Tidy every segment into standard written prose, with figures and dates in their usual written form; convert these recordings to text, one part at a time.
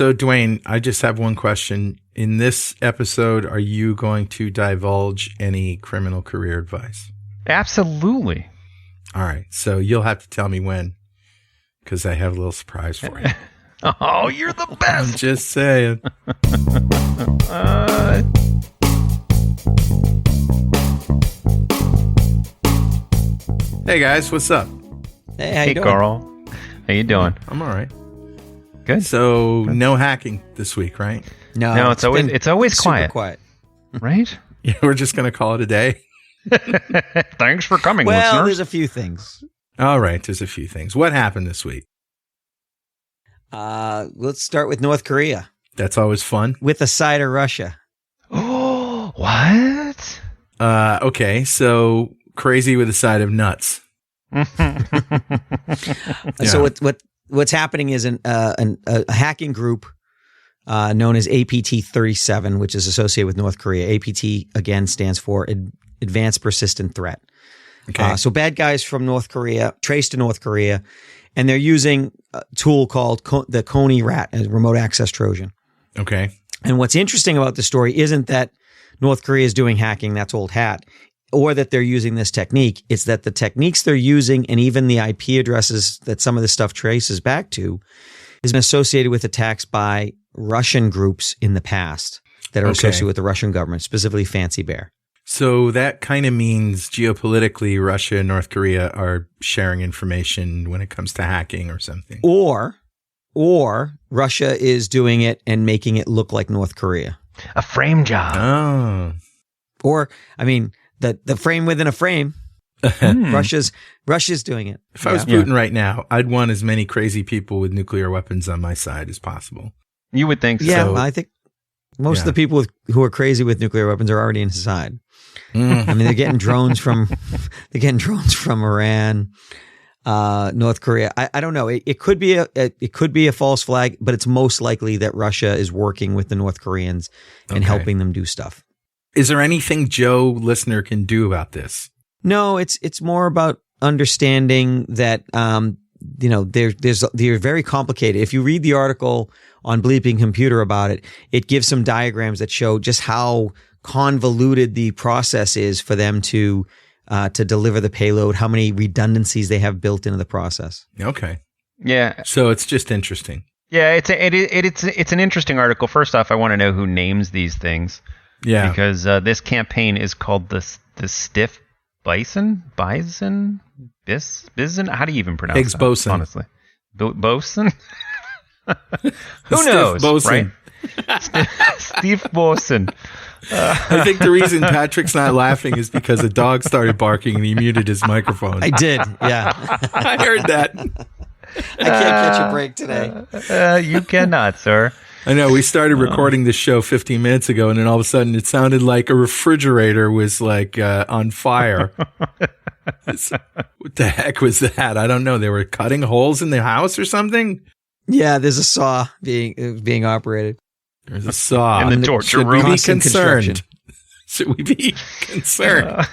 So, Dwayne, I just have one question. In this episode, are you going to divulge any criminal career advice? Absolutely. All right. So you'll have to tell me when, because I have a little surprise for you. Oh, you're the I'm best. just saying. Hey, guys. What's up? Hey, how you Hey, doing? Carl. How you doing? I'm all right. Good. So, no hacking this week, right? No, it's always super quiet, quiet. right? Yeah, we're just going to call it a day. Thanks for coming, Well, listeners. there's a few things. All right. There's a few things. What happened this week? Let's start with North Korea That's always fun. with a side of Russia. Oh, what? Okay. So, crazy with a side of nuts. So what's happening is a hacking group known as APT-37, which is associated with North Korea. APT again stands for Advanced Persistent Threat. Okay. So bad guys from North Korea, traced to North Korea, and they're using a tool called the Coney Rat, a remote access Trojan. Okay. And what's interesting about the story isn't that North Korea is doing hacking, that's old hat, or that they're using this technique. It's that the techniques they're using and even the IP addresses that some of this stuff traces back to has been associated with attacks by Russian groups in the past that are associated with the Russian government, specifically Fancy Bear. So that kind of means geopolitically, Russia and North Korea are sharing information when it comes to hacking or something. Or Russia is doing it and making it look like North Korea. A frame job. Oh. Or, I mean, the frame within a frame. Russia's doing it. If I was Putin right now, I'd want as many crazy people with nuclear weapons on my side as possible. You would think so. Yeah, I think most of the people who are crazy with nuclear weapons are already in his side. I mean, they're getting drones from Iran, North Korea. I don't know. It could be a false flag, but it's most likely that Russia is working with the North Koreans and helping them do stuff. Is there anything Joe listener can do about this? No, it's more about understanding that they're very complicated. If you read the article on Bleeping Computer about it, it gives some diagrams that show just how convoluted the process is for them to deliver the payload, how many redundancies they have built into the process. Okay. Yeah. So it's just interesting. Yeah, it's an interesting article. First off, I want to know who names these things. Yeah. Because this campaign is called the Stiff Bison? Bison? Bison? How do you even pronounce Higgs that? boson. Honestly. Boson? Who Stiff knows? boson. Right? Steve Boson. I think the reason Patrick's not laughing is because a dog started barking and he muted his microphone. I did, yeah. I heard that. I can't catch a break today. You cannot, sir. I know. We started recording this show 15 minutes ago, and then all of a sudden it sounded like a refrigerator was like on fire. What the heck was that? I don't know. They were cutting holes in the house or something? Yeah, there's a saw being operated. There's a saw. In the torture Should we room. be Constant concerned? construction. Should we be concerned?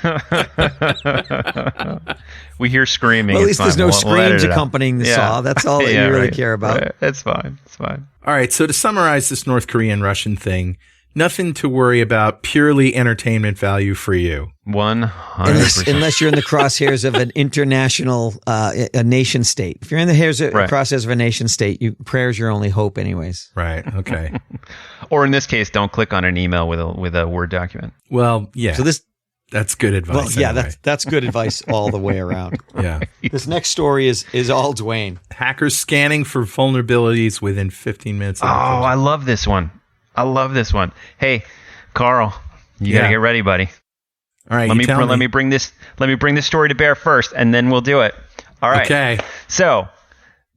We hear screaming. Well, at It's least there's fine. no We'll edit screams it out. accompanying the saw. That's all that Yeah, you really right, care about. right. It's fine. It's fine. All right. So to summarize this North Korean Russian thing, nothing to worry about, purely entertainment value for you. 100%. Unless you're in the crosshairs of an international, a nation state. If you're in the crosshairs of a nation state, prayer's your only hope, anyways. Right. Okay. Or in this case, don't click on an email with a Word document. Well, yeah. So that's good advice. well, yeah, anyway. that's good advice all the way around. Yeah. This next story is all Dwayne. Hackers scanning for vulnerabilities within 15 minutes. Oh, I love this one. Hey, Carl, you gotta get ready, buddy. All right. Let me bring this story to bear first, and then we'll do it. All right. Okay. So,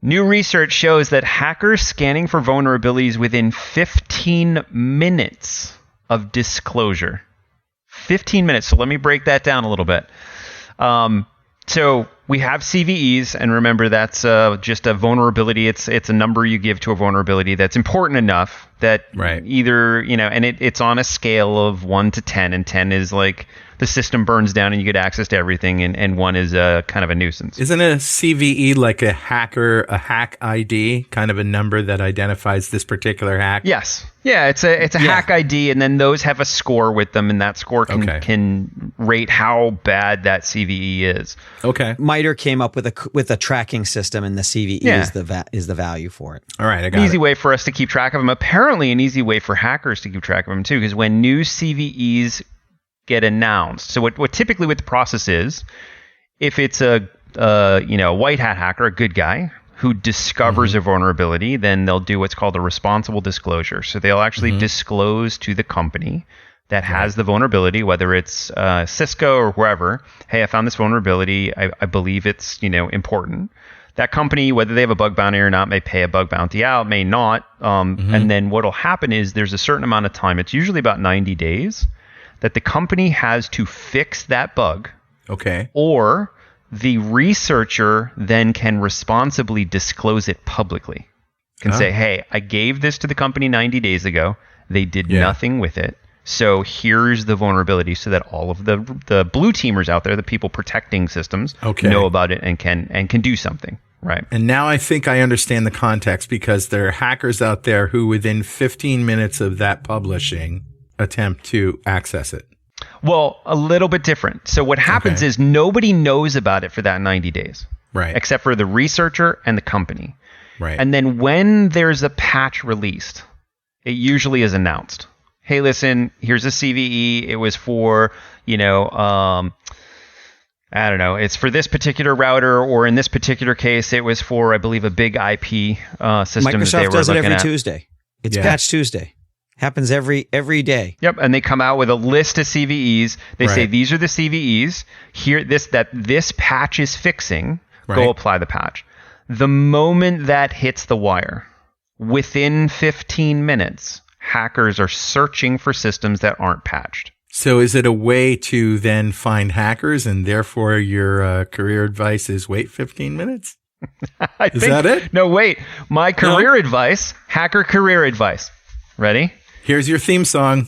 new research shows that hackers scanning for vulnerabilities within 15 minutes of disclosure. 15 minutes. So let me break that down a little bit. So we have CVEs, and remember that's just a vulnerability. It's a number you give to a vulnerability that's important enough that either, and it's on a scale of 1 to 10, and 10 is like the system burns down and you get access to everything, and one is kind of a nuisance. Isn't a CVE like a hack ID, kind of a number that identifies this particular hack? Yes. Yeah, it's a hack ID, and then those have a score with them, and that score can rate how bad that CVE is. Okay. MITRE came up with a tracking system, and the CVE is the value for it. All right, I got an easy way for us to keep track of them. Apparently, an easy way for hackers to keep track of them too, because when new CVEs get announced, so what typically what the process is, if it's a white hat hacker, a good guy who discovers a vulnerability, then they'll do what's called a responsible disclosure. So they'll actually disclose to the company that has the vulnerability, whether it's Cisco or wherever, hey, I found this vulnerability. I believe it's important. That company, whether they have a bug bounty or not, may pay a bug bounty out, may not. And then what'll happen is there's a certain amount of time, it's usually about 90 days, that the company has to fix that bug. Okay. Or the researcher then can responsibly disclose it publicly. Can say, hey, I gave this to the company 90 days ago. They did nothing with it. So here's the vulnerability, so that all of the blue teamers out there, the people protecting systems, know about it and can do something. Right. And now I think I understand the context, because there are hackers out there who within 15 minutes of that publishing attempt to access it. Well, a little bit different. So what happens is nobody knows about it for that 90 days. Right. Except for the researcher and the company. Right. And then when there's a patch released, it usually is announced. Hey, listen, here's a CVE. It was for, I don't know, it's for this particular router, or in this particular case, it was for, I believe, a big IP system Microsoft that they were does it looking every at. Tuesday. It's Patch Tuesday. Happens every day. Yep, and they come out with a list of CVEs. They say these are the CVEs. Here, this patch is fixing. Go apply the patch. The moment that hits the wire, within 15 minutes, hackers are searching for systems that aren't patched. So is it a way to then find hackers, and therefore your career advice is wait 15 minutes? Is that it? No, wait. My career advice, hacker career advice. Ready? Here's your theme song.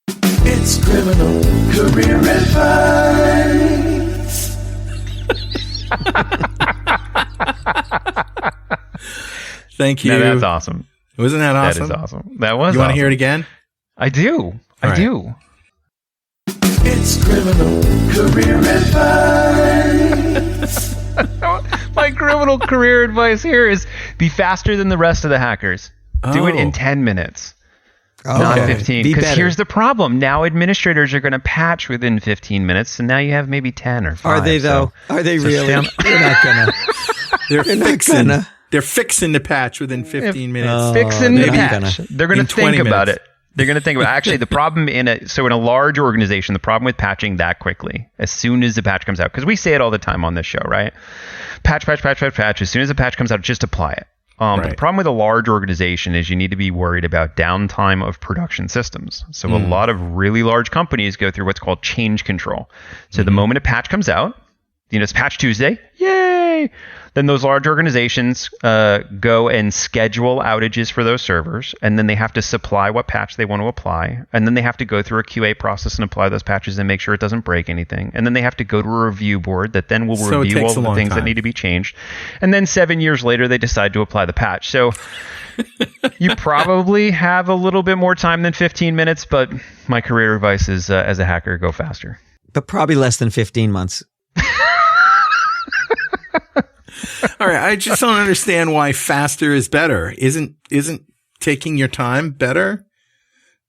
It's criminal career advice. Thank you. No, that's awesome. Wasn't that awesome? That is awesome. That was. You want to hear it again? I do. I do. It's criminal career advice. My criminal career advice here is be faster than the rest of the hackers. Do it in 10 minutes. Not 15. Because here's the problem. Now administrators are going to patch within 15 minutes, and now you have maybe 10 or 5. Are they, though? Are they really? You're not going to. They're fixing the patch within 15 minutes. Fixing the patch. They're going to think about it. They're going to think about it. Actually, the problem in a large organization, the problem with patching that quickly, as soon as the patch comes out, because we say it all the time on this show, right? Patch. As soon as the patch comes out, just apply it. But the problem with a large organization is you need to be worried about downtime of production systems. So a lot of really large companies go through what's called change control. So the moment a patch comes out, it's Patch Tuesday, yay! Then those large organizations go and schedule outages for those servers, and then they have to supply what patch they want to apply, and then they have to go through a QA process and apply those patches and make sure it doesn't break anything. And then they have to go to a review board that then will review all the things that need to be changed. And then 7 years later, they decide to apply the patch. So you probably have a little bit more time than 15 minutes, but my career advice is, as a hacker, go faster. But probably less than 15 months. All right, I just don't understand why faster is better. Isn't taking your time better?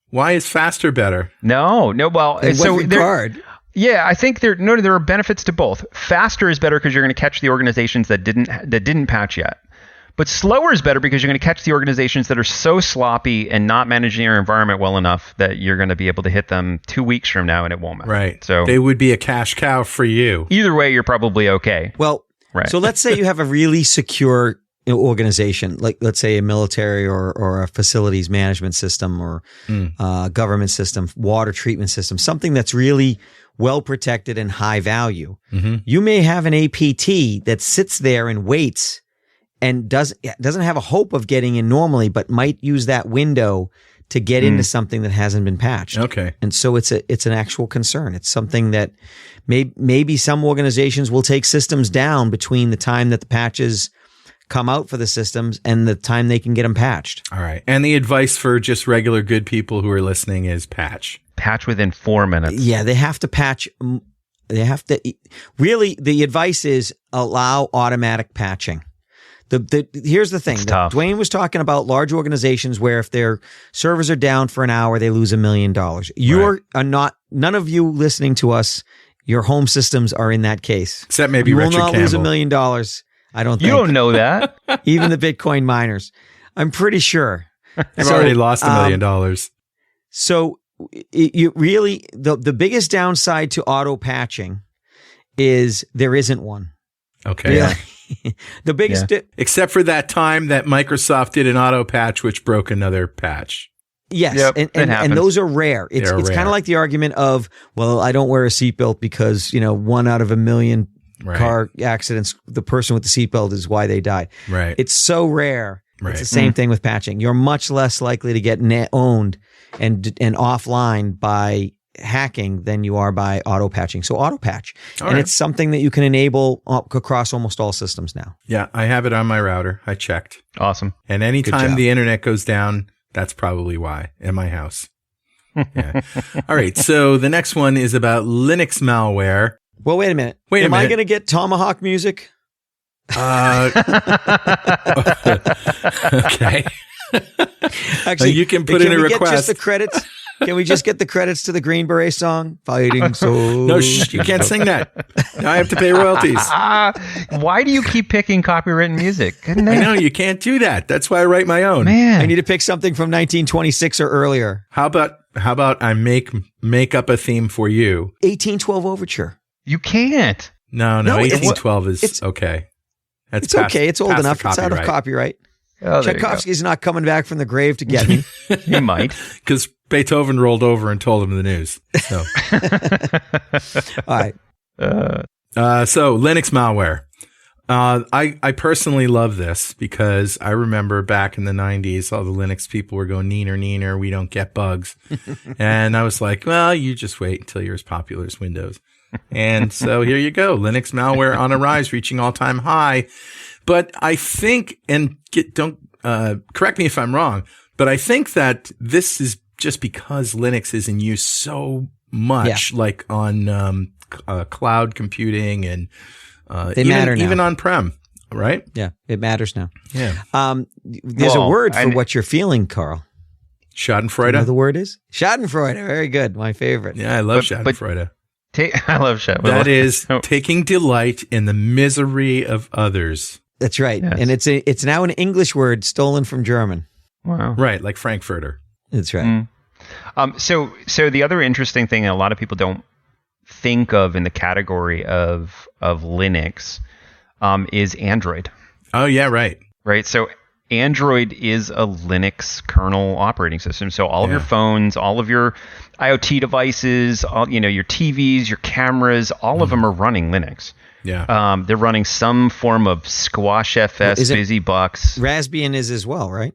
Why is faster better? No. Well, in so what regard? Yeah, I think there are benefits to both. Faster is better because you're going to catch the organizations that didn't patch yet. But slower is better because you're going to catch the organizations that are so sloppy and not managing their environment well enough that you're going to be able to hit them 2 weeks from now and it won't matter. Right. So they would be a cash cow for you. Either way, you're probably okay. Well, so let's say you have a really secure organization, like let's say a military or a facilities management system or government system, water treatment system, something that's really well protected and high value. You may have an APT that sits there and waits and doesn't have a hope of getting in normally, but might use that window to get into something that hasn't been patched. Okay. And so it's an actual concern. It's something that maybe some organizations will take systems down between the time that the patches come out for the systems and the time they can get them patched. All right. And the advice for just regular good people who are listening is patch. Patch within 4 minutes. Yeah, they have to patch. They have to really. The advice is allow automatic patching. Here's the thing. It's tough. Dwayne was talking about large organizations where if their servers are down for an hour, they lose $1 million. None of you listening to us, your home systems are in that case. Except maybe you will Richard not lose $1 Campbell. million. I don't think. You don't know that. Even the Bitcoin miners. I'm pretty sure. I've already lost $1 million. So you really, the biggest downside to auto patching is there isn't one. Okay. Really. The biggest, Except for that time that Microsoft did an auto patch, which broke another patch. yes, Yep, it and happens. those are rare. It's They're kind rare. of like the argument of, well, I don't wear a seatbelt because 1 out of 1 million Right. car accidents, the person with the seatbelt is why they died. Right. It's so rare. Right. It's the same thing with patching. You're much less likely to get owned and offline by hacking than you are by auto patching. So auto patch, All and right. it's something that you can enable across almost all systems now. Yeah, I have it on my router. I checked. Awesome. And anytime job. the internet goes down, that's probably why in my house. Yeah. All right. So the next one is about Linux malware. Well, wait a minute. Wait a Am I minute. going to get Tomahawk music? Okay. Actually, You can put in a we get request. just the credits? Can we just get the credits to the Green Beret song? Fighting so. No, you can't sing that. Now I have to pay royalties. Why do you keep picking copywritten music? Good I night. know you can't do that. That's why I write my own. Man. I need to pick something from 1926 or earlier. How about I make up a theme for you? 1812 Overture. You can't. No, No, it's- 1812 is it's- okay. That's It's okay. It's old past the enough. It's out of copyright. Oh, there you go. Tchaikovsky's not coming back from the grave to get me. He might. Because Beethoven rolled over and told him the news. So, All right. so Linux malware. I personally love this because I remember back in the 90s, all the Linux people were going, neener, we don't get bugs. And I was like, well, you just wait until you're as popular as Windows. And so here you go. Linux malware on a rise, reaching all-time high. But I think, and don't correct me if I'm wrong, but I think that this is just because Linux is in use so much, like on cloud computing and They matter now. even on-prem, right? Yeah, it matters now. Yeah. There's a Well, word for and- what you're feeling, Carl. You know what Schadenfreude. the word is? Schadenfreude. Very good. My favorite. Yeah, I love But- Schadenfreude. I love shit. That is Oh. taking delight in the misery of others. That's right. Yes. And it's now an English word stolen from German. Wow. Right, like Frankfurter. That's right. So the other interesting thing a lot of people don't think of in the category of Linux is Android, Oh, yeah, right. right? So Android is a Linux kernel operating system. So all of your Yeah. phones, all of your IoT devices, your TVs, your cameras, all of them are running Linux. Yeah. They're running some form of Squash FS, Is it- BusyBox. Raspbian is as well, right?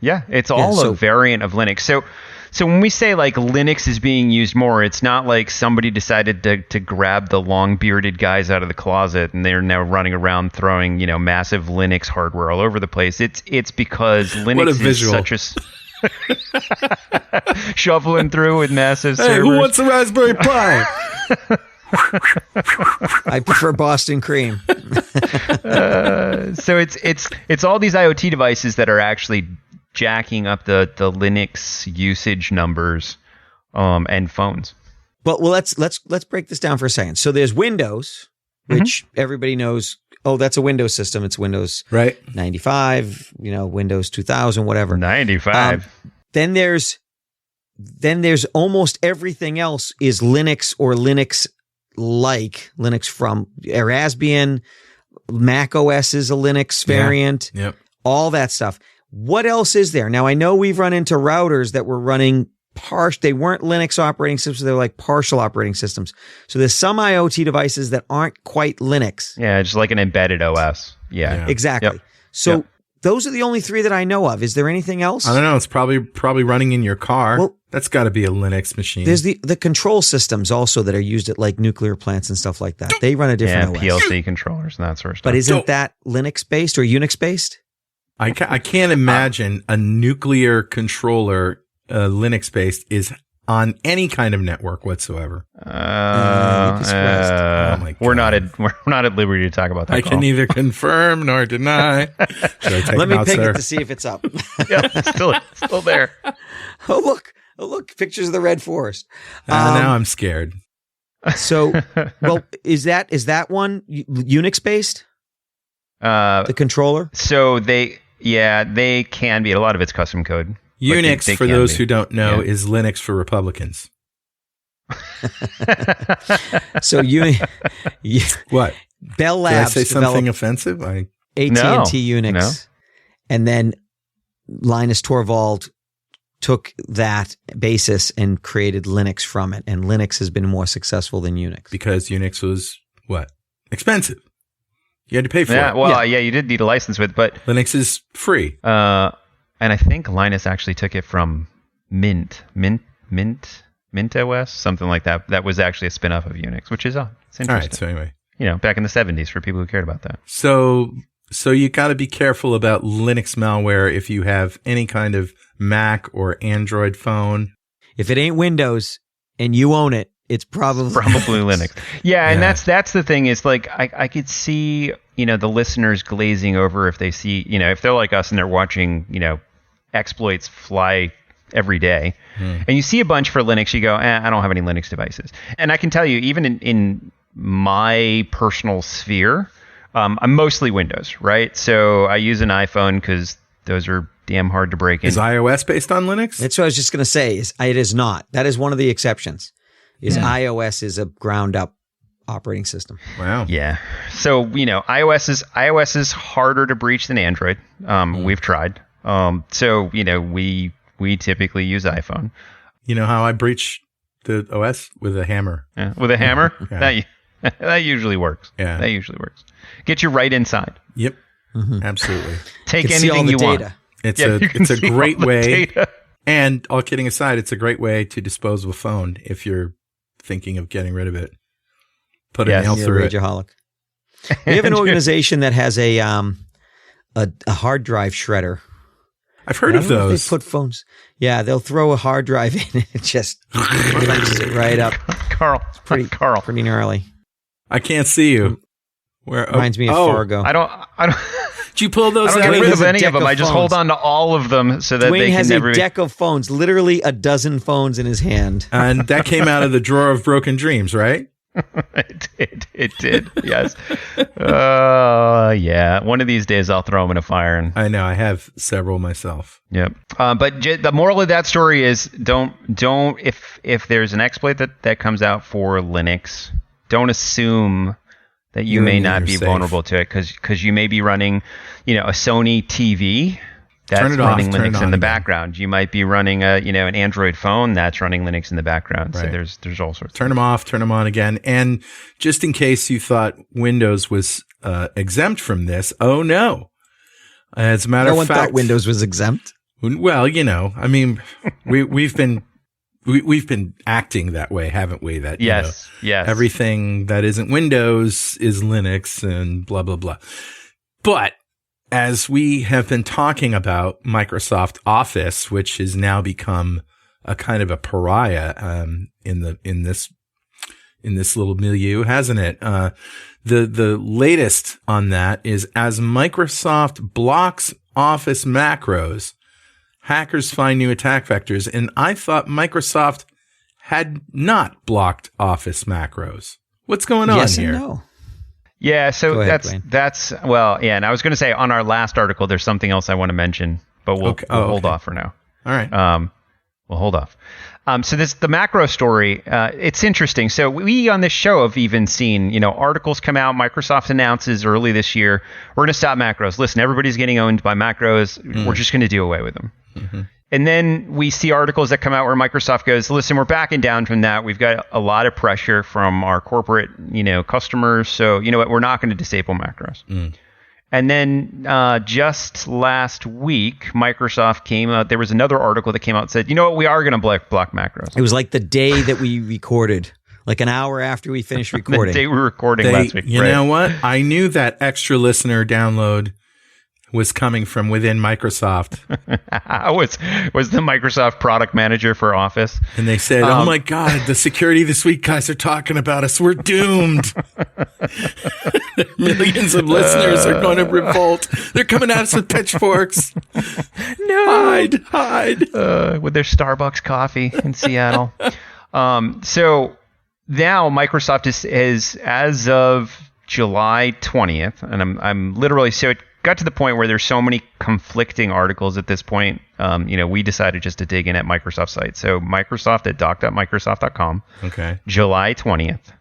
Yeah. It's all so- a variant of Linux. So when we say like Linux is being used more, it's not like somebody decided to grab the long bearded guys out of the closet and they're now running around throwing massive Linux hardware all over the place. It's because Linux What a is visual. such a shuffling through with massive Hey, servers. who wants a Raspberry Pi? I prefer Boston cream. So it's all these IoT devices that are actually jacking up the Linux usage numbers and phones. Well, let's break this down for a second. So there's Windows, which everybody knows. Oh, that's a Windows system. It's Windows Right. 95, Windows 2000, whatever. 95. Then there's almost everything else is Linux or Linux-like. Linux from Raspbian, Mac OS is a Linux variant. Yep. All that stuff. What else is there? Now, I know we've run into routers that were running they weren't Linux operating systems. They were like partial operating systems. So there's some IoT devices that aren't quite Linux. Yeah, just like an embedded OS. Yeah. Yeah. Exactly. Yep. So Yep. those are the only three that I know of. Is there anything else? I don't know. It's probably running in your car. Well, that's got to be a Linux machine. There's the control systems also that are used at like nuclear plants and stuff like that. They run a different OS. PLC controllers and that sort of stuff. But isn't that Linux based or Unix based? I can't imagine a nuclear controller Linux based is on any kind of network whatsoever. You'd be surprised. Oh my we're God. not at liberty to talk about that. I can neither confirm nor deny. Should I take Let me out, pick sir? it to see if it's up. Yeah, still there. Oh look, pictures of the Red Forest. Now I'm scared. So, well, is that one Unix based? The controller? So they can be. A lot of it's custom code. Unix, they for can those be. who don't know, Yeah. is Linux for Republicans. So What? Bell Did I Labs say something developed offensive? AT&T No, Unix, no. and then Linus Torvald took that basis and created Linux from it, and Linux has been more successful than Unix. Because Unix was what? Expensive. You had to pay for Yeah, it. well, yeah, you did need a license with, but Linux is free. and I think Linus actually took it from Mint OS, something like that. That was actually a spin-off of Unix, which is it's interesting. All right. So anyway, Back in the 70s for people who cared about that. so you got to be careful about Linux malware if you have any kind of Mac or Android phone. If it ain't Windows and you own it, it's probably Linux. Yeah, and Yeah. that's the thing is like I could see, the listeners glazing over if they see, if they're like us and they're watching, exploits fly every day. And you see a bunch for Linux, you go, I don't have any Linux devices. And I can tell you, even in my personal sphere, I'm mostly Windows, right? So I use an iPhone because those are damn hard to break in. Is iOS based on Linux? That's what I was just going to say. It is not. That is one of the exceptions. iOS is a ground up operating system. Wow. Yeah. So, iOS is harder to breach than Android. We've tried. So, we typically use iPhone. You know how I breach the OS? With a hammer. Yeah. With a hammer? Yeah. That usually works. Yeah. That usually works. Get you right inside. Yep. Absolutely. Take You can see all anything the you data. want. It's Yeah, you can a see all great the way. data. And all kidding aside, it's a great way to dispose of a phone if you're thinking of getting rid of it. Put a Yes. nail You're through a it. rageaholic. We have an organization that has a hard drive shredder. I've heard I of don't know if those. They put phones. Yeah, they'll throw a hard drive in and it just punches it right up. Carl. Pretty gnarly. I can't see you. Where? Reminds me of Fargo. I don't Did you pull those I don't out? get Dwayne rid has of a any deck of them. of I just phones. hold on to all of them so that Dwayne they has can never a deck of phones, literally a dozen phones in his hand. And that came out of the drawer of broken dreams, right? It did. Yes. Yeah. One of these days I'll throw them in a fire and I know. I have several myself. yep. But the moral of that story is don't if there's an exploit that comes out for Linux, don't assume that you may not be safe. vulnerable to it because you may be running, a Sony TV that's Turn it off, running turn it Linux on in the again. background. You might be running an Android phone that's running Linux in the background. So Right. there's all sorts. Turn them off, turn them on again. And just in case you thought Windows was exempt from this, oh no. As a matter No of one fact, thought Windows was exempt. Well, I mean, we've been acting that way, haven't we? That Yes. everything that isn't Windows is Linux and blah blah blah. But as we have been talking about Microsoft Office, which has now become a kind of a pariah in this little milieu, hasn't it? The latest on that is as Microsoft blocks Office macros, hackers find new attack vectors. And I thought Microsoft had not blocked Office macros. What's going on Yes here? and no. Yeah, so Go ahead, that's well, yeah, and I was going to say on our last article, there's something else I want to mention, but we'll hold off for now. All right. We'll hold off. So the macro story, it's interesting. So we on this show have even seen, articles come out. Microsoft announces early this year, we're going to stop macros. Listen, everybody's getting owned by macros. We're just going to do away with them. Mm-hmm. And then we see articles that come out where Microsoft goes, listen, we're backing down from that. We've got a lot of pressure from our corporate, customers. So you know what? We're not going to disable macros. And then just last week, Microsoft came out. There was another article that came out and said, you know what, we are going to block macros. It was like the day that we recorded, like an hour after we finished recording. The day we were recording last week. You know what? I knew that extra listener download was coming from within Microsoft. was the Microsoft product manager for Office. And they said, oh my God, the security this week guys are talking about us. We're doomed. Millions of listeners are going to revolt. They're coming at us with pitchforks. No. Hide. With their Starbucks coffee in Seattle. So now Microsoft is as of July 20th, and I'm literally, so it got to the point where there's so many conflicting articles at this point. We decided just to dig in at Microsoft's site. So Microsoft at doc.microsoft.com, Okay. July 20th,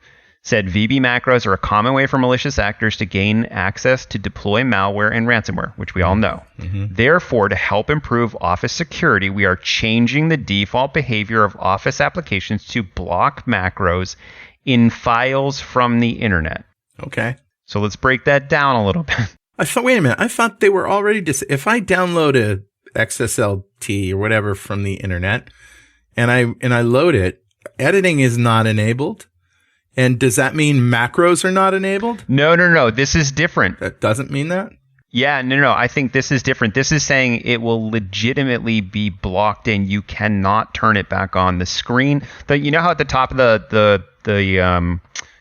said VB macros are a common way for malicious actors to gain access to deploy malware and ransomware, which we all know. Mm-hmm. Therefore, to help improve Office security, we are changing the default behavior of Office applications to block macros in files from the internet. Okay. So let's break that down a little bit. Wait a minute. I thought they were already if I download a XSLT or whatever from the internet and I load it, editing is not enabled. And does that mean macros are not enabled? No. This is different. That doesn't mean that? Yeah, no. I think this is different. This is saying it will legitimately be blocked and you cannot turn it back on. The screen, you know how at the top of the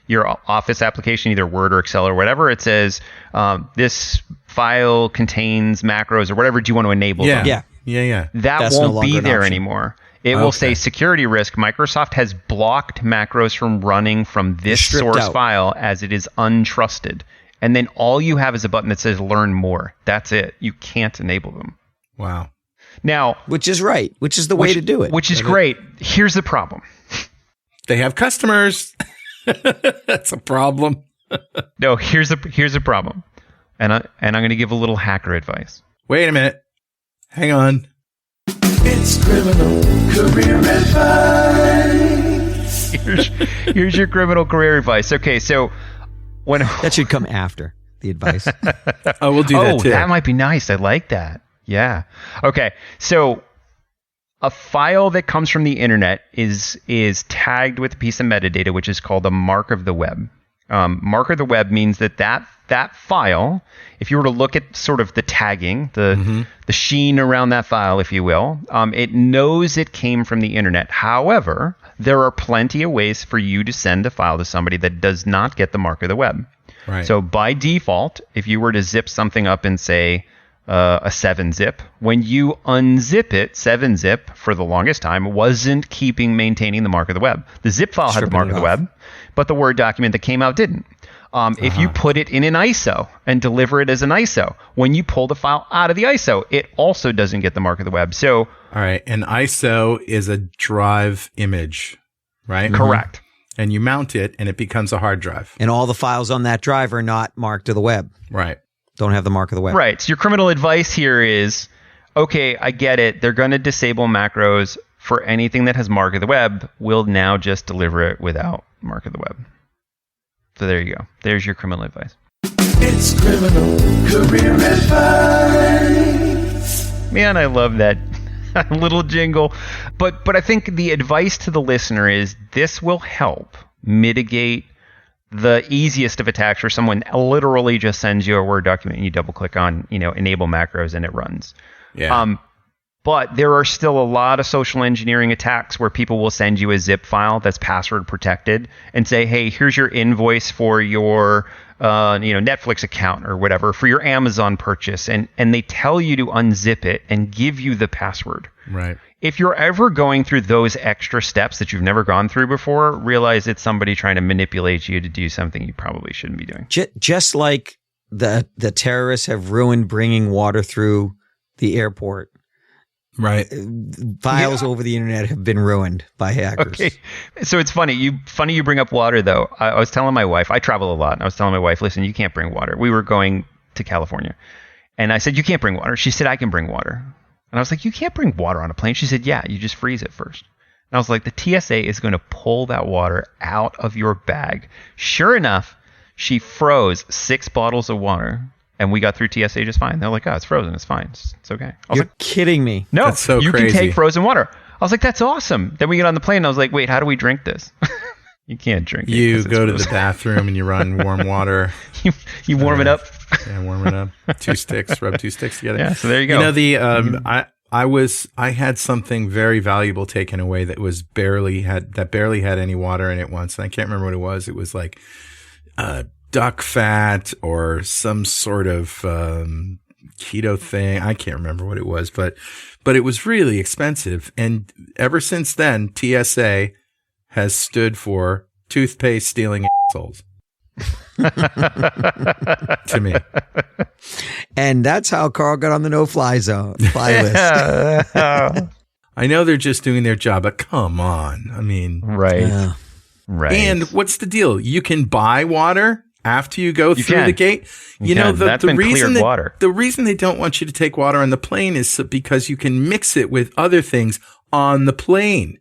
your Office application, either Word or Excel or whatever, it says this file contains macros or whatever. Do you want to enable them? Yeah. That's won't be there anymore. It will say security risk. Microsoft has blocked macros from running from this source file as it is untrusted. And then all you have is a button that says learn more. That's it. You can't enable them. Wow. Now, which is right, which is the way to do it. Which is great. Here's the problem. They have customers. That's a problem. No, here's a problem. And I'm going to give a little hacker advice. Wait a minute. Hang on. It's criminal career advice. Here's your criminal career advice. Okay, so that should come after the advice. Oh, we'll do that too. That might be nice. I like that. Yeah. Okay, so a file that comes from the internet is tagged with a piece of metadata, which is called a mark of the web. Mark of the web means that file, if you were to look at sort of the tagging, the sheen around that file, if you will, it knows it came from the internet. However, there are plenty of ways for you to send a file to somebody that does not get the mark of the web. Right. So by default, if you were to zip something up in, say, a 7-zip, when you unzip it, 7-zip for the longest time wasn't maintaining the mark of the web. The zip file had the mark of the web, but the Word document that came out didn't. If you put it in an ISO and deliver it as an ISO, when you pull the file out of the ISO, it also doesn't get the mark of the web. So, all right, an ISO is a drive image, right? Correct. And you mount it, and it becomes a hard drive. And all the files on that drive are not marked to the web. Right. Don't have the mark of the web. Right. So your criminal advice here is, okay, I get it. They're going to disable macros for anything that has mark of the web. We'll now just deliver it without mark of the web. So there you go. There's your criminal advice. It's criminal career advice. Man, I love that little jingle. But I think the advice to the listener is this will help mitigate the easiest of attacks where someone literally just sends you a Word document and you double click on, enable macros and it runs. Yeah. But there are still a lot of social engineering attacks where people will send you a zip file that's password protected and say, hey, here's your invoice for your Netflix account or whatever, for your Amazon purchase. And they tell you to unzip it and give you the password. Right. If you're ever going through those extra steps that you've never gone through before, realize it's somebody trying to manipulate you to do something you probably shouldn't be doing. Just like the terrorists have ruined bringing water through the airport. Right. Files over the internet have been ruined by hackers. Okay. So it's funny you bring up water, though. I was telling my wife, I travel a lot, and I was telling my wife, listen, you can't bring water. We were going to California. And I said, you can't bring water. She said, I can bring water. And I was like, you can't bring water on a plane. She said, yeah, you just freeze it first. And I was like, the TSA is going to pull that water out of your bag. Sure enough, she froze 6 bottles of water And we got through TSA just fine. They're like, oh, it's frozen. It's fine. It's okay. I was You're like, kidding me. no, That's so you crazy. can take frozen water. I was like, that's awesome. Then we get on the plane and I was like, wait, how do we drink this? You can't drink it. You 'cause it's go to the frozen. bathroom and you run warm water. you warm it up. Yeah, warm it up. Rub 2 sticks together. Yeah, so there you go. You know, the I had something very valuable taken away that barely had any water in it once, and I can't remember what it was. It was like duck fat or some sort of keto thing. I can't remember what it was, but it was really expensive. And ever since then, TSA has stood for toothpaste stealing assholes. To me. And that's how Carl got on the no-fly list. I know they're just doing their job, but come on. I mean, Right. Yeah. Right. and what's the deal? You can buy water after you go through can. the gate. You know, can. That's been cleared water. The reason they don't want you to take water on the plane is because you can mix it with other things on the plane.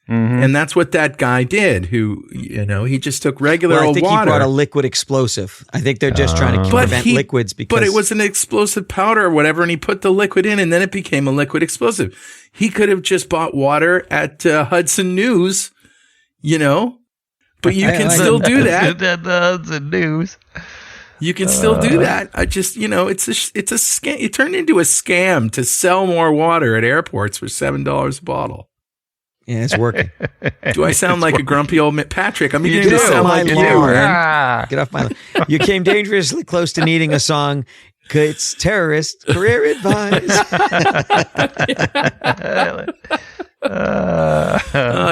Mm-hmm. And that's what that guy did, who, he just took regular Well, I old think water. he brought a liquid explosive. I think they're just trying to prevent liquids because. But it was an explosive powder or whatever, and he put the liquid in, and then it became a liquid explosive. He could have just bought water at Hudson News, but you can still do that. That's the news. You can still do that. I just, it's a scam. It turned into a scam to sell more water at airports for $7 a bottle. Yeah, it's working. Do I sound like a grumpy old Patrick? I'm beginning do. to sound like you, My lord. man. Get off my. You came dangerously close to needing a song. It's terrorist career advice.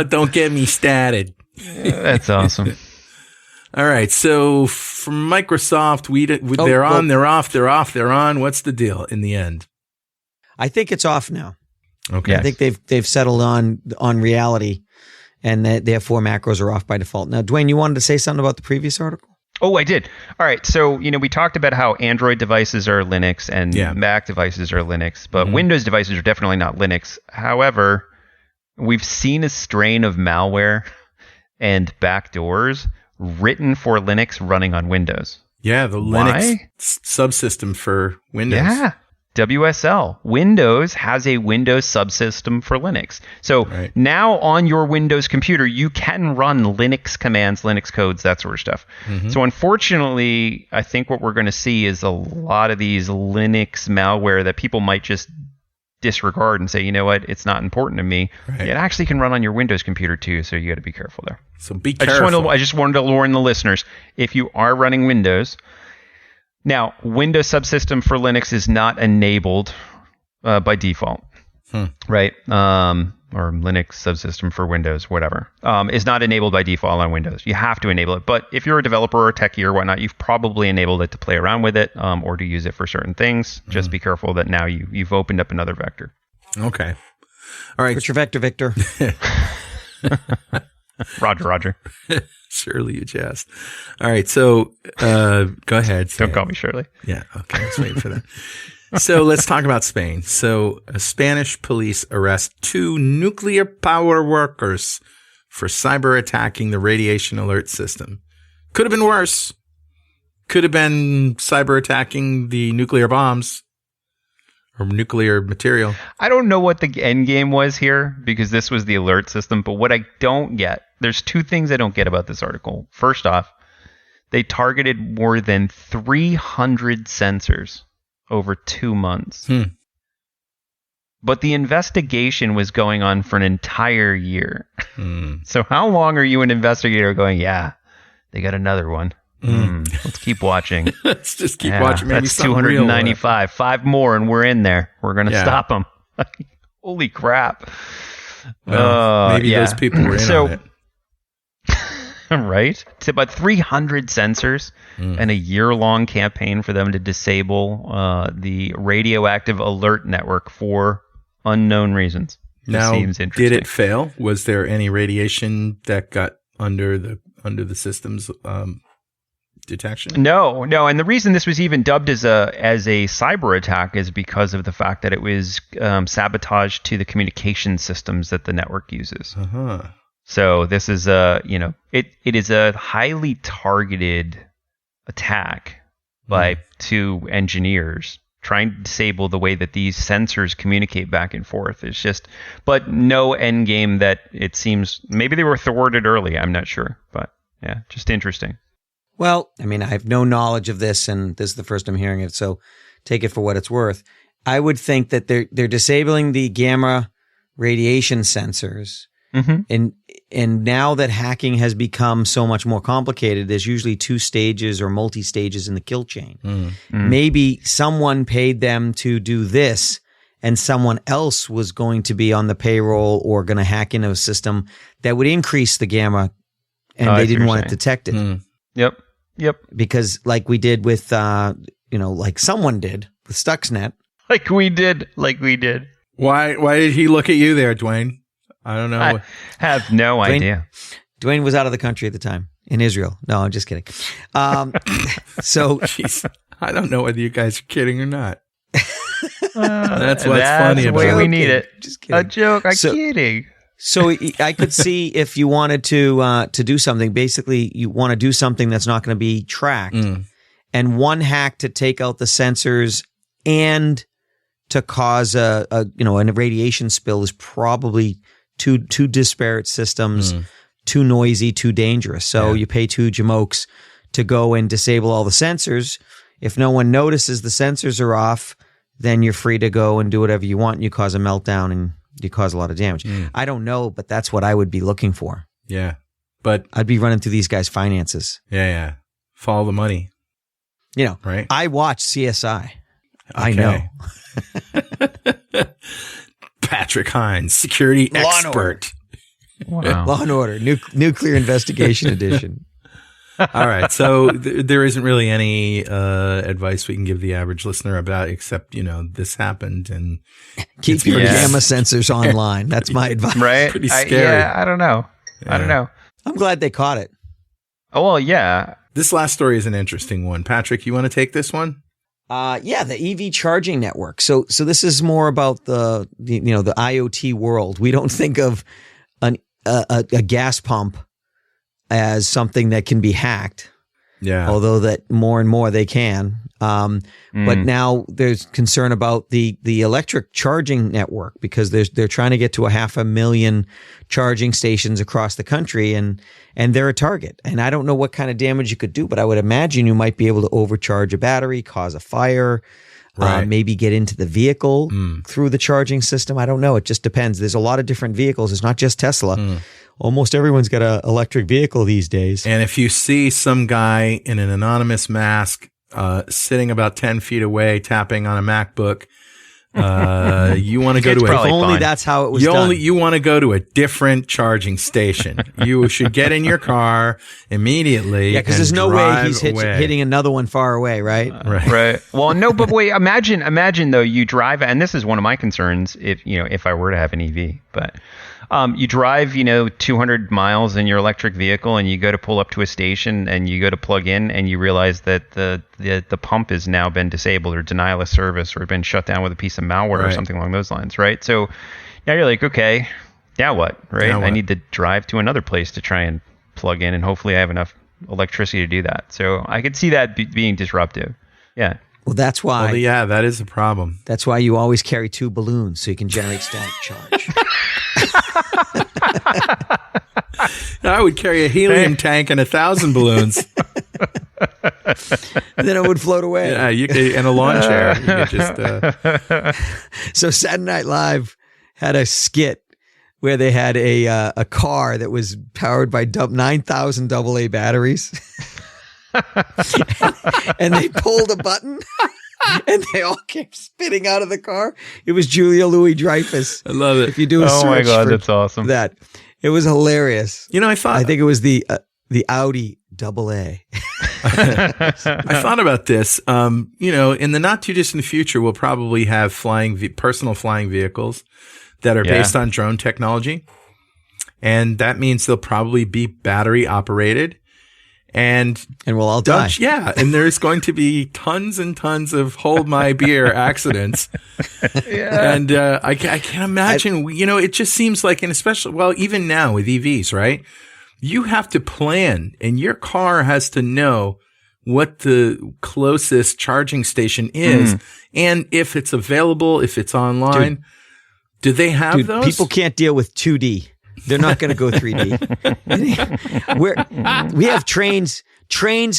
Don't get me started. That's awesome. All right. So from Microsoft, they're on, they're off, they're off, they're on. What's the deal in the end? I think it's off now. Okay. Yes. I think they've settled on reality, and that therefore macros are off by default. Now, Dwayne, you wanted to say something about the previous article? Oh, I did. All right. So, we talked about how Android devices are Linux and Mac devices are Linux, but Windows devices are definitely not Linux. However, we've seen a strain of malware and backdoors written for Linux running on Windows. Yeah, the Linux subsystem for Windows. Yeah. WSL. Windows has a Windows subsystem for Linux. So now on your Windows computer, you can run Linux commands, Linux codes, that sort of stuff. So unfortunately, I think what we're going to see is a lot of these Linux malware that people might just disregard and say, you know what, it's not important to me. It actually can run on your Windows computer too, so you got to be careful there. So be careful. I just wanted to warn the listeners, if you are running Windows. Now, Windows subsystem for Linux is not enabled by default, right? Or Linux subsystem for Windows, whatever, is not enabled by default on Windows. You have to enable it. But if you're a developer or a techie or whatnot, you've probably enabled it to play around with it or to use it for certain things. Just be careful that now you've opened up another vector. Okay. All right. What's your vector, Victor? Roger. Shirley, you jest. All right. So go ahead. Don't call me Shirley. Yeah. Okay. Let's wait for that. So let's talk about Spain. So Spanish police arrest 2 nuclear power workers for cyber attacking the radiation alert system. Could have been worse. Could have been cyber attacking the nuclear bombs or nuclear material. I don't know what the end game was here because this was the alert system. But what I don't get, there's 2 things I don't get about this article. First off, they targeted more than 300 sensors over 2 months. But the investigation was going on for an entire year. So how long are you an investigator going, yeah, they got another one. Let's keep watching. Let's just keep watching. Maybe that's 295. 5 more and we're in there. We're going to stop them. Holy crap. Maybe those people were in on it. Right? It's about 300 sensors and a year-long campaign for them to disable the radioactive alert network for unknown reasons. Now, seems interesting. did it fail? Was there any radiation that got under the system's detection? No. And the reason this was even dubbed as a cyber attack is because of the fact that it was sabotage to the communication systems that the network uses. So this is it is a highly targeted attack by two engineers trying to disable the way that these sensors communicate back and forth. It's just, but no end game that it seems, maybe they were thwarted early. I'm not sure, but yeah, just interesting. Well, I mean, I have no knowledge of this, and this is the first I'm hearing it, so take it for what it's worth. I would think that they're disabling the gamma radiation sensors, and now that hacking has become so much more complicated, there's usually 2 stages or multi-stages in the kill chain. Maybe someone paid them to do this, and someone else was going to be on the payroll or going to hack into a system that would increase the gamma, and they didn't want to detect it. Yep. Because like we did with, like someone did with Stuxnet. Like we did. Why did he look at you there, Dwayne? I don't know. I have no idea. Dwayne was out of the country at the time in Israel. No, I'm just kidding. So jeez, I don't know whether you guys are kidding or not. That's what's funny about it. We it. need it. Just kidding. A joke. I'm kidding. So I could see if you wanted to do something, basically you want to do something that's not going to be tracked, and one hack to take out the sensors and to cause a radiation spill is probably two disparate systems, too noisy, too dangerous. So you pay 2 jamokes to go and disable all the sensors. If no one notices the sensors are off, then you're free to go and do whatever you want, and you cause a meltdown and you cause a lot of damage. I don't know, but that's what I would be looking for. Yeah. But I'd be running through these guys' finances. Yeah. Follow the money. Right? I watch CSI. Okay. I know. Patrick Hines, security expert. Wow. Law and Order, Nuclear Investigation Edition. All right. So there isn't really any advice we can give the average listener about, except, this happened and keep your gamma sensors online. That's my advice. Right? Pretty scary. I don't know. Yeah. I don't know. I'm glad they caught it. Oh, well, yeah. This last story is an interesting one. Patrick, you want to take this one? The EV charging network. So this is more about the IoT world. We don't think of a gas pump as something that can be hacked. Yeah. Although that more and more they can. But now there's concern about the electric charging network, because they're trying to get to 500,000 charging stations across the country, and they're a target. And I don't know what kind of damage you could do, but I would imagine you might be able to overcharge a battery, cause a fire, maybe get into the vehicle through the charging system. I don't know. It just depends. There's a lot of different vehicles. It's not just Tesla. Almost everyone's got an electric vehicle these days. And if you see some guy in an anonymous mask sitting about 10 feet away tapping on a MacBook, you want to go to if only that's how it was done. You want to go to a different charging station. You should get in your car immediately. Yeah, because there's no way he's hitting another one far away, right? Right. Well, no, but wait. Imagine though, you drive, and this is one of my concerns. If I were to have an EV, but you drive, 200 miles in your electric vehicle, and you go to pull up to a station, and you go to plug in, and you realize that the pump has now been disabled or denial of service or been shut down with a piece of malware or something along those lines, right? So now you're like, okay, now what, right? Now what? I need to drive to another place to try and plug in, and hopefully I have enough electricity to do that. So I could see that being disruptive. Yeah. Well, that's why. Well, yeah, that is a problem. That's why you always carry 2 balloons so you can generate static charge. I would carry a helium tank and 1,000 balloons. And then it would float away. Yeah, you could, and a lawn chair. You could just. So Saturday Night Live had a skit where they had a car that was powered by 9,000 AA batteries. And they pulled a button and they all came spitting out of the car. It was Julia Louis-Dreyfus. I love it. If you do a search, oh my God, for that's awesome. That it was hilarious. I think it was the Audi AA. I thought about this. In the not too distant future, we'll probably have personal flying vehicles that are based on drone technology, and that means they'll probably be battery operated. And we'll all die. Yeah. And there's going to be tons and tons of hold my beer accidents. Yeah. And I can't imagine, it just seems like, and especially, well, even now with EVs, right? You have to plan, and your car has to know what the closest charging station is, and if it's available, if it's online. Do they have those? People can't deal with 2D. They're not going to go 3D. We have trains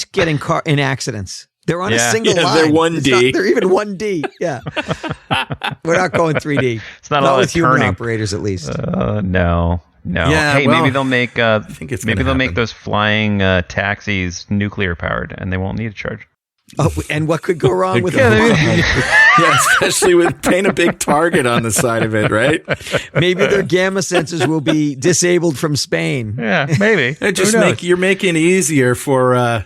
get in accidents. They're on a single line. They're 1D. They're even 1D. Yeah. We're not going 3D. It's not all with human turning. operators, at least. No. Yeah, hey, well, maybe they'll make. I think it's maybe gonna they'll make happen. those flying taxis nuclear powered, and they won't need a charge. Oh, and what could go wrong with Yeah, it? Yeah, especially with paint a big target on the side of it, right? Maybe their gamma sensors will be disabled from Spain. Yeah, maybe. You're making it easier for.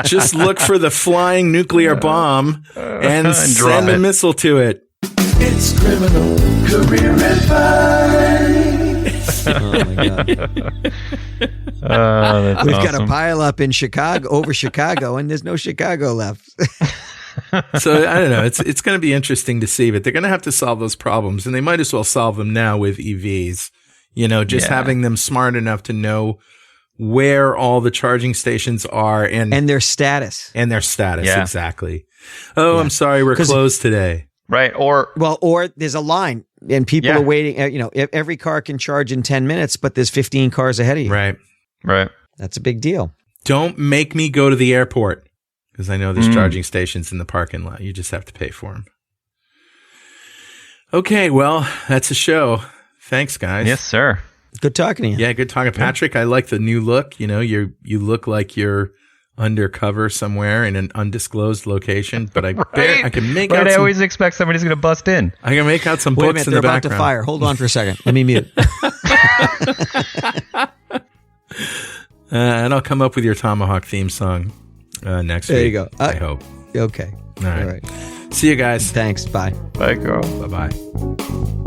Just look for the flying nuclear bomb and drop send a it. missile to it. It's Criminal Career Advice. Oh my God. That's We've awesome. got a pile up in Chicago, over Chicago, and there's no Chicago left. So I don't know. It's going to be interesting to see, but they're going to have to solve those problems, and they might as well solve them now with EVs. Just having them smart enough to know where all the charging stations are and And their status. their status. Yeah. Exactly. Oh, I'm sorry, we're closed today. Right, or Or there's a line and people Yeah. are waiting. Every car can charge in 10 minutes, but there's 15 cars ahead of you. Right. right. That's a big deal. Don't make me go to the airport because I know there's charging stations in the parking lot. You just have to pay for them. Okay, well, that's a show. Thanks, guys. Yes, sir. Good talking to you. Yeah, good talking, Patrick. I like the new look. You look like you're undercover somewhere in an undisclosed location, but I can make But out I some, always expect somebody's going to bust in. I can make out some Wait a books minute, in they're the about background. to fire. Hold on for a second. Let me mute. And I'll come up with your Tomahawk theme song next week. There you go. I hope. Okay. All right. All right. See you guys. Thanks. Bye. Bye, girl. Bye-bye.